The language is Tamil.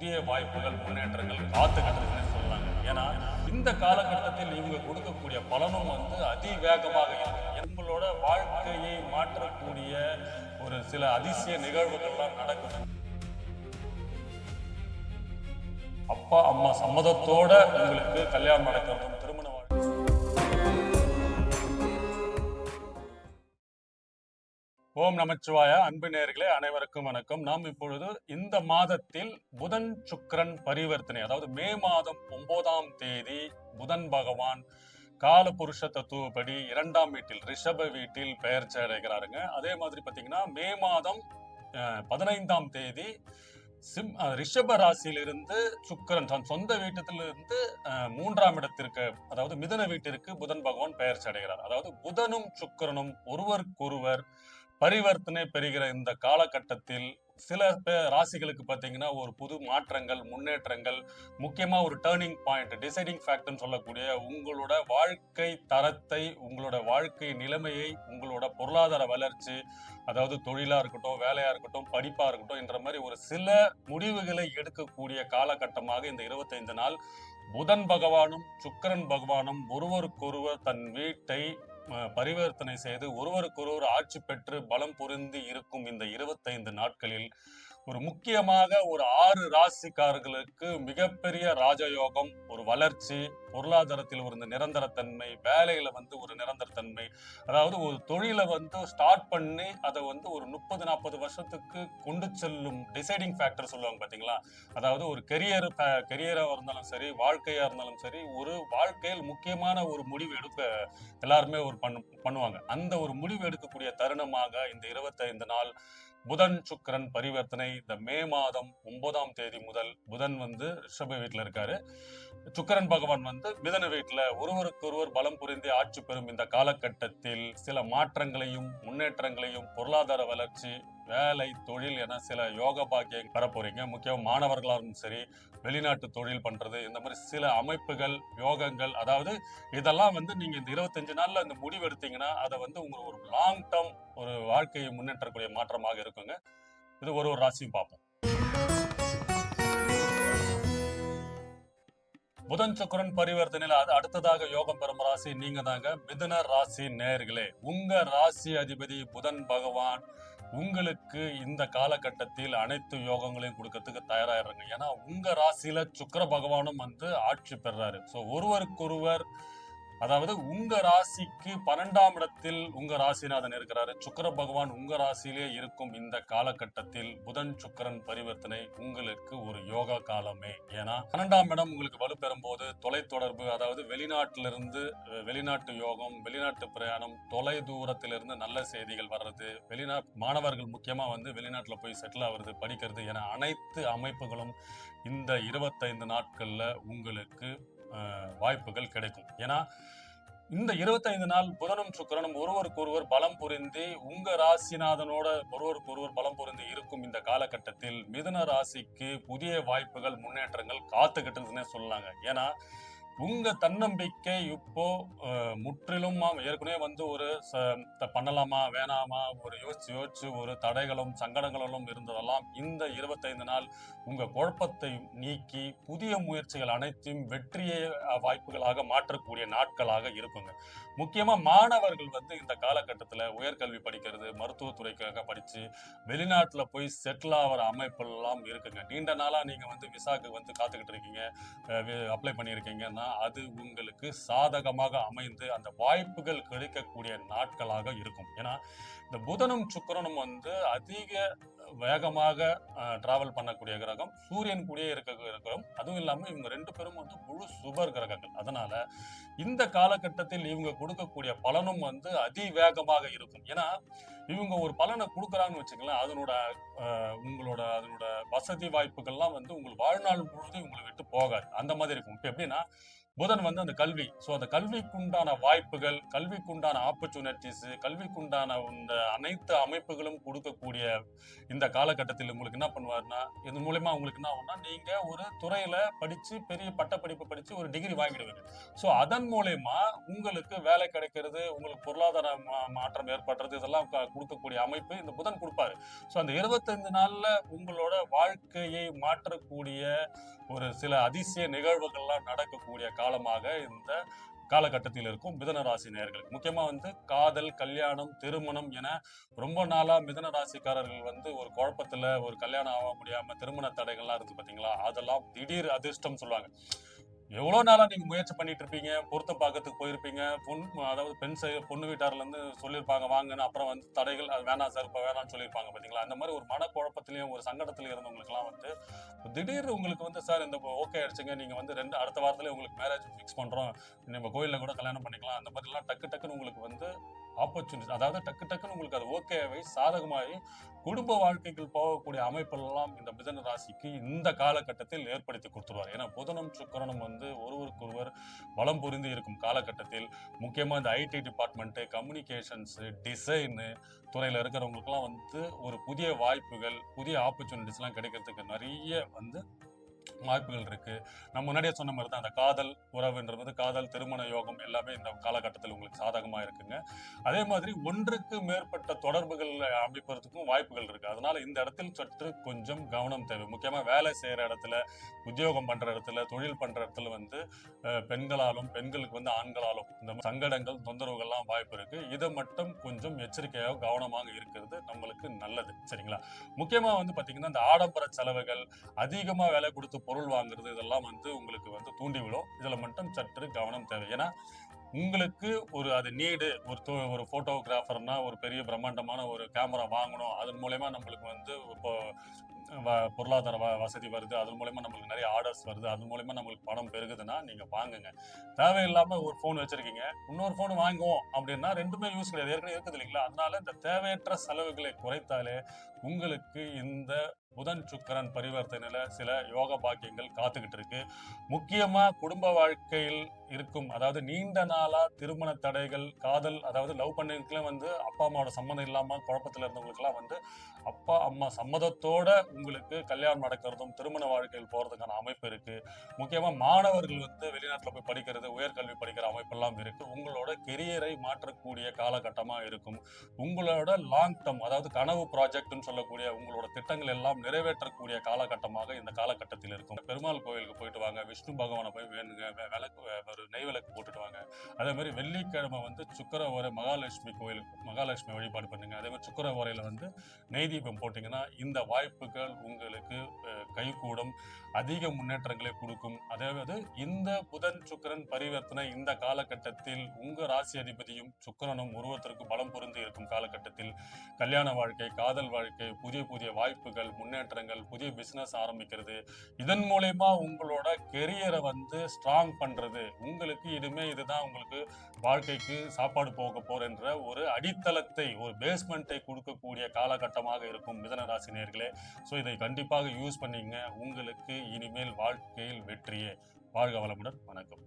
புதிய வாய்ப்புகள் முன்னேற்றங்கள் காத்துக்கிட்டு சொல்லலாங்க. ஏன்னா இந்த காலகட்டத்தில் இவங்க கொடுக்கக்கூடிய பலனும் அதிவேகமாக இருக்கும். நம்மளோட வாழ்க்கையை மாற்றக்கூடிய ஒரு சில அதிசய நிகழ்வுகள்லாம் நடக்குது. அப்பா அம்மா சம்மதத்தோட உங்களுக்கு கல்யாணம் நடக்கிறதும் திருமண வாழ்க்கை. ஓம் நமச்சிவாய. அன்பு நேயர்களே அனைவருக்கும் வணக்கம். நாம் இப்பொழுது இந்த மாதத்தில் புதன் சுக்கிரன் பரிவர்த்தனை, அதாவது மே மாதம் 9ஆம் தேதி புதன் பகவான் கால புருஷ தத்துவப்படி 2ஆம் வீட்டில் ரிஷப வீட்டில் பெயர்ச்சி அடைகிறாருங்க. அதே மாதிரி பாத்தீங்கன்னா மே மாதம் 15ஆம் தேதி ரிஷப ராசியிலிருந்து சுக்கிரன் தன் சொந்த வீட்டிலிருந்து 3ஆம் இடத்திற்கு, அதாவது மிதுன வீட்டிற்கு புதன் பகவான் பெயர்ச்சி அடைகிறார். அதாவது புதனும் சுக்கிரனும் ஒருவருக்கொருவர் பரிவர்த்தனை பெறுகிற இந்த காலகட்டத்தில் சில ராசிகளுக்கு பார்த்தீங்கன்னா ஒரு புது மாற்றங்கள், முன்னேற்றங்கள், முக்கியமா ஒரு டேர்னிங் பாயிண்ட், டிசைடிங் ஃபேக்டர்னு சொல்லக்கூடிய உங்களோட வாழ்க்கை தரத்தை, உங்களோட வாழ்க்கை நிலைமையை, உங்களோட பொருளாதார வளர்ச்சி, அதாவது தொழிலா இருக்கட்டும், வேலையா இருக்கட்டும், படிப்பா இருக்கட்டும் என்ற மாதிரி ஒரு சில முடிவுகளை எடுக்கக்கூடிய காலகட்டமாக இந்த 25 நாள் புதன் பகவானும் சுக்கிரன் பகவானும் ஒருவருக்கொருவர் தன் வீட்டை பரிவர்த்தனை செய்து ஒருவருக்கொருவர் ஆட்சி பெற்று பலம் பொருந்தி இருக்கும் இந்த 25 நாட்களில் ஒரு முக்கியமாக ஒரு 6 ராசிக்காரர்களுக்கு மிகப்பெரிய ராஜயோகம், ஒரு வளர்ச்சி, பொருளாதாரத்தில் ஒரு நிரந்தரத்தன்மை, வேலையில ஒரு நிரந்தரத்தன்மை, அதாவது ஒரு தொழிலை ஸ்டார்ட் பண்ணி அதை ஒரு 30-40 வருஷத்துக்கு கொண்டு செல்லும் டிசைடிங் ஃபேக்டர் சொல்லுவாங்க பாத்தீங்களா. அதாவது ஒரு கெரியரா இருந்தாலும் சரி, வாழ்க்கையா இருந்தாலும் சரி, ஒரு வாழ்க்கையில் முக்கியமான ஒரு முடிவு எடுக்க எல்லாருமே பண்ணுவாங்க. அந்த ஒரு முடிவு எடுக்கக்கூடிய தருணமாக இந்த 25 நாள் புதன் சுக்கிரன் பரிவர்த்தனை இந்த மே மாதம் 9ஆம் தேதி முதல் புதன் ரிஷப வீட்டுல இருக்காரு, சுக்கிரன் பகவான் மிதுன வீட்டுல ஒருவருக்கொருவர் பலம் புரிந்து ஆட்சி பெறும் இந்த காலகட்டத்தில் சில மாற்றங்களையும் முன்னேற்றங்களையும், பொருளாதார வளர்ச்சி, வேலை, தொழில் என சில யோக பாக்கியம் பெற போறீங்க. முக்கியம் மாணவர்களாலும் சரி, வெளிநாட்டு தொழில் பண்றது, இந்த மாதிரி சில அமைப்புகள், யோகங்கள், அதாவது இதெல்லாம் நீங்க இந்த 25 நாள்ல இந்த முடிவு எடுத்தீங்கன்னா அதை உங்க ஒரு லாங் டேர்ம் ஒரு வாழ்க்கையை முன்னேற்றக்கூடிய மாற்றமாக இருக்குங்க. இது ஒரு ராசியும் பார்ப்போம். புதன் சுக்கிரன் பரிவர்த்தனையில அடுத்ததாக யோகம் பெறும் ராசி நீங்க தாங்க, மிதுன ராசி நேயர்களே. உங்க ராசி அதிபதி புதன் பகவான் உங்களுக்கு இந்த காலகட்டத்தில் அனைத்து யோகங்களையும் கொடுக்கறதுக்கு தயாராயிருங்க. ஏன்னா உங்க ராசியில சுக்கிர பகவானும் ஆட்சி பெறாரு. சோ ஒருவருக்கொருவர், அதாவது உங்க ராசிக்கு 12ஆம் இடத்தில் உங்க ராசிநாதன் இருக்கிறாரு. சுக்கிர பகவான் உங்க ராசியிலே இருக்கும் இந்த காலகட்டத்தில் புதன் சுக்கிரன் பரிவர்த்தனை உங்களுக்கு ஒரு யோகா காலமே. ஏன்னா 12ஆம் இடம் உங்களுக்கு வலுப்பெறும் போது தொலைத்தொடர்பு, அதாவது வெளிநாட்டிலிருந்து வெளிநாட்டு யோகம், வெளிநாட்டு பிரயாணம், தொலை தூரத்திலிருந்து நல்ல செய்திகள் வர்றது, மாணவர்கள் முக்கியமா வெளிநாட்டுல போய் செட்டில் ஆகுறது, படிக்கிறது என அனைத்து அமைப்புகளும் இந்த 25 நாட்கள்ல உங்களுக்கு வாய்ப்புகள் கிடைக்கும். ஏன்னா இந்த 25 நாள் புதனும் சுக்கிரனும் ஒருவருக்கொருவர் பலம் புரிந்து உங்க ராசிநாதனோட ஒருவருக்கொருவர் பலம் புரிந்து இருக்கும் இந்த காலகட்டத்தில் மிதுன ராசிக்கு புதிய வாய்ப்புகள், முன்னேற்றங்கள் காத்துக்கிட்டுன்னு சொல்லலாங்க. ஏன்னா உங்க தன்னம்பிக்கை இப்போ முற்றிலும் ஏற்கனவே ஒரு பண்ணலாமா வேணாமா ஒரு யோசிச்சு ஒரு தடைகளும் சங்கடங்களும் இருந்ததெல்லாம் இந்த 25 நாள் உங்க குழப்பத்தை நீக்கி புதிய முயற்சிகள் அனைத்தையும் வெற்றியை வாய்ப்புகளாக மாற்றக்கூடிய நாட்களாக இருக்குங்க. முக்கியமா மாணவர்கள் இந்த காலகட்டத்துல உயர்கல்வி படிக்கிறது, மருத்துவத்துறைக்காக படிச்சு வெளிநாட்டுல போய் செட்டில் ஆகிற அமைப்பெல்லாம் இருக்குங்க. நீண்ட நாளா நீங்க விசாக்கு காத்துக்கிட்டு இருக்கீங்க, அப்ளை பண்ணியிருக்கீங்கன்னா அது உங்களுக்கு சாதகமாக அமைந்து அந்த வாய்ப்புகள் கிடைக்கக்கூடிய நாட்களாக இருக்கும். ஏன்னா இந்த புதனும் சுக்கிரனும் அதிக வேகமாக டிராவல் பண்ணக்கூடிய கிரகம், சூரியன் கூடயே இருக்க கிரகம். அதுவும் இல்லாம இவங்க 2 பேரும் முழு சுபர் கிரகங்கள். அதனால இந்த காலகட்டத்தில் இவங்க கொடுக்கக்கூடிய பலனும் அதிவேகமாக இருக்கும். ஏன்னா இவங்க ஒரு பலனை கொடுக்குறாங்கன்னு வச்சுக்கலாம், அதனோட வசதி வாய்ப்புகள்லாம் உங்கள் வாழ்நாள் முழுவதும் உங்களை விட்டு போகாது. அந்த மாதிரி இருக்கும். இப்ப எப்படின்னா புதன் வந்து அந்த கல்வி. ஸோ அந்த கல்விக்குண்டான வாய்ப்புகள், கல்விக்குண்டான ஆப்பர்ச்சுனிட்டிஸ், கல்விக்குண்டான இந்த அனைத்து அமைப்புகளும் கொடுக்கக்கூடிய இந்த காலகட்டத்தில் உங்களுக்கு என்ன பண்ணுவாருன்னா, இது மூலியமா உங்களுக்கு என்ன ஆகும்னா, நீங்க ஒரு துறையில படிச்சு பெரிய பட்டப்படிப்பு படிச்சு ஒரு டிகிரி வாங்கிடுவீங்க. ஸோ அதன் மூலியமா உங்களுக்கு வேலை கிடைக்கிறது, உங்களுக்கு பொருளாதார மாற்றம் ஏற்படுறது, இதெல்லாம் குடுக்கக்கூடிய அமைப்பு இந்த புதன் குடுப்பாரு. ஸோ அந்த 25 நாள்ல உங்களோட வாழ்க்கையை மாற்றக்கூடிய ஒரு சில அதிசய நிகழ்வுகள்லாம் நடக்கக்கூடிய காலமாக இந்த காலகட்டத்தில் இருக்கும் மிதுன ராசி நேயர்களுக்கு. முக்கியமா வந்து காதல், கல்யாணம், திருமணம் என ரொம்ப நாளா மிதுன ராசிக்காரர்கள் வந்து ஒரு குழப்பத்துல ஒரு கல்யாணம் ஆக முடியாம திருமண தடைகள்லாம் இருக்கு பாத்தீங்களா? அதெல்லாம் திடீர் அதிர்ஷ்டம் சொல்லுவாங்க. எவ்வளோ நாளா நீங்க முயற்சி பண்ணிட்டு இருப்பீங்க, பொருத்தம் பார்க்கறதுக்கு போயிருப்பீங்க. அதாவது பொண்ணு வீட்டார்ல இருந்து சொல்லியிருப்பாங்க வாங்கன்னு. அப்புறம் வந்து தடைகள், அது வேணாம் சார், இப்ப வேணாம்னு சொல்லியிருப்பாங்க பாத்தீங்களா? அந்த மாதிரி ஒரு மனக்குழப்பத்திலயும் ஒரு சங்கடத்திலயும் இருந்தவங்களுக்குலாம் வந்து திடீர்னு உங்களுக்கு வந்து சார் இந்த ஓகே ஆயிடுச்சுங்க, நீங்க வந்து அடுத்த வாரத்திலே உங்களுக்கு மேரேஜ் ஃபிக்ஸ் பண்றோம், நம்ம கோயில்ல கூட கல்யாணம் பண்ணிக்கலாம், அந்த மாதிரிலாம் டக்கு டக்குன்னு உங்களுக்கு வந்து ஆப்பர்ச்சுனிட்டி, அதாவது டக்கு டக்குன்னு உங்களுக்கு அது ஓகேவை சாதகமாகி குடும்ப வாழ்க்கைகள் போகக்கூடிய அமைப்பெல்லாம் இந்த மிதன ராசிக்கு இந்த காலகட்டத்தில் ஏற்படுத்தி கொடுத்துருவார். ஏன்னா புதனும் சுக்கிரனும் வந்து ஒருவருக்கொருவர் பலம் புரிந்து இருக்கும் காலகட்டத்தில் முக்கியமா இந்த ஐடி டிபார்ட்மெண்ட், கம்யூனிகேஷன்ஸ், டிசைனு துறையில இருக்கிறவங்களுக்குலாம் வந்து ஒரு புதிய வாய்ப்புகள், புதிய ஆப்பர்ச்சுனிட்டிஸ் எல்லாம் கிடைக்கிறதுக்கு நிறைய வந்து வாய்ப்புகள் இருக்கு. நான் முன்னாடியே சொன்ன மாதிரி தான் அந்த காதல் உறவுன்றது, காதல் திருமண யோகம் எல்லாமே இந்த காலகட்டத்தில் உங்களுக்கு சாதகமா இருக்குங்க. அதே மாதிரி ஒன்றுக்கு மேற்பட்ட தொடர்புகள் அமைப்பதற்கும் வாய்ப்புகள் இருக்கு. அதனால இந்த இடத்தில் சற்று கொஞ்சம் கவனம் தேவை. முக்கியமா வேலை செய்யற இடத்துல, உத்தியோகம் பண்ற இடத்துல, தொழில் பண்ற இடத்துல வந்து பெண்களாலும், பெண்களுக்கு வந்து ஆண்களாலும் இந்த சங்கடங்கள், தொந்தரவுகள்லாம் வாய்ப்பு இருக்கு. இதை மட்டும் கொஞ்சம் எச்சரிக்கையாக கவனமாக இருக்கிறது நம்மளுக்கு நல்லது. சரிங்களா? முக்கியமா வந்து பாத்தீங்கன்னா இந்த ஆடம்பர செலவுகள், அதிகமா விலை கொடுத்து பொருள் வாங்குறது, இதெல்லாம் வந்து உங்களுக்கு வந்து தூண்டிவிடும். இதுல மட்டும் சற்று கவனம் தேவை. ஏன்னா உங்களுக்கு ஒரு அது நீடு, ஒரு போட்டோகிராஃபர்னா ஒரு பெரிய பிரம்மாண்டமான ஒரு கேமரா வாங்கணும், அதன் மூலயமா நம்மளுக்கு வந்து இப்போ பொருளாதார வசதி வருது, அதன் மூலயமா நம்மளுக்கு நிறைய ஆர்டர்ஸ் வருது, அதன் மூலயமா நம்மளுக்கு பணம் பெருகுதுன்னா நீங்க வாங்குங்க. தேவையில்லாம ஒரு போன் வச்சிருக்கீங்க, இன்னொரு போன் வாங்குவோம் அப்படின்னா ரெண்டுமே யூஸ் கிடையாது, ஏற்கனவே இருக்குது இல்லைங்களா? அதனால இந்த தேவையற்ற செலவுகளை குறைத்தாலே உங்களுக்கு இந்த புதன் சுக்கிரன் பரிவர்த்தனையில சில யோக பாக்கியங்கள் காத்துக்கிட்டு இருக்கு. முக்கியமா குடும்ப வாழ்க்கையில் இருக்கும், அதாவது நீண்ட நாளா திருமண தடைகள், காதல், அதாவது லவ் பண்ணிருக்கலாம் வந்து அப்பா அம்மாவோட சம்மதம் இல்லாம குழப்பத்துல இருந்தவங்களுக்கு எல்லாம் வந்து அப்பா அம்மா சம்மதத்தோட உங்களுக்கு கல்யாணம் நடக்கிறதும் திருமண வாழ்க்கையில் போறதுக்கான அமைப்பு இருக்கு. முக்கியமா மாணவர்கள் வந்து வெளிநாட்டுல போய் படிக்கிறது, உயர்கல்வி படிக்கிற அமைப்பெல்லாம் இருக்கு. உங்களோட கெரியரை மாற்றக்கூடிய காலகட்டமா இருக்கும். உங்களோட லாங் டேர்ம், அதாவது கனவு ப்ராஜெக்ட்னு சொல்லக்கூடிய உங்களோட திட்டங்கள் எல்லாம் நிறைவேற்றக்கூடிய காலகட்டமாக இந்த காலகட்டத்தில் இருக்கும். பெருமாள் கோயிலுக்கு போயிட்டு வாங்க, விஷ்ணு பகவானை போய் வேணுங்க, விளக்கு ஒரு நெய் விளக்கு போட்டுட்டு வாங்க. அதே மாதிரி வெள்ளிக்கிழமை வந்து சுக்கர ஓரை மகாலட்சுமி கோயிலுக்கு மகாலட்சுமி வழிபாடு பண்ணுங்க. அதே மாதிரி சுக்கர ஓரையில வந்து நெய் தீபம் போட்டீங்கன்னா இந்த வாய்ப்புகள் உங்களுக்கு கைகூடும், அதிக முன்னேற்றங்களை கொடுக்கும். அதாவது இந்த புதன் சுக்கிரன் பரிவர்த்தனை இந்த காலகட்டத்தில் உங்க ராசி அதிபதியும் சுக்கிரனும் ஒருவருக்கு பலம் பொருந்து இருக்கும் காலகட்டத்தில் கல்யாண வாழ்க்கை, காதல் வாழ்க்கை, புதிய புதிய வாய்ப்புகள், முன்னேற்றங்கள், புதிய பிசினஸ் ஆரம்பிக்கிறது, இதன் மூலயமா உங்களோட கெரியரை வந்து ஸ்ட்ராங் பண்றது, உங்களுக்கு இனிமே இதுதான் உங்களுக்கு வாழ்க்கைக்கு சாப்பாடு போக போறன்ற ஒரு அடித்தளத்தை, ஒரு பேஸ்மெண்ட்டை கொடுக்கக்கூடிய காலகட்டமாக இருக்கும் மிதுன ராசி நேயர்களே. ஸோ இதை கண்டிப்பாக யூஸ் பண்ணீங்க. உங்களுக்கு இனிமேல் வாழ்க்கையில் வெற்றியே. வாழ்க வளமுடன். வணக்கம்.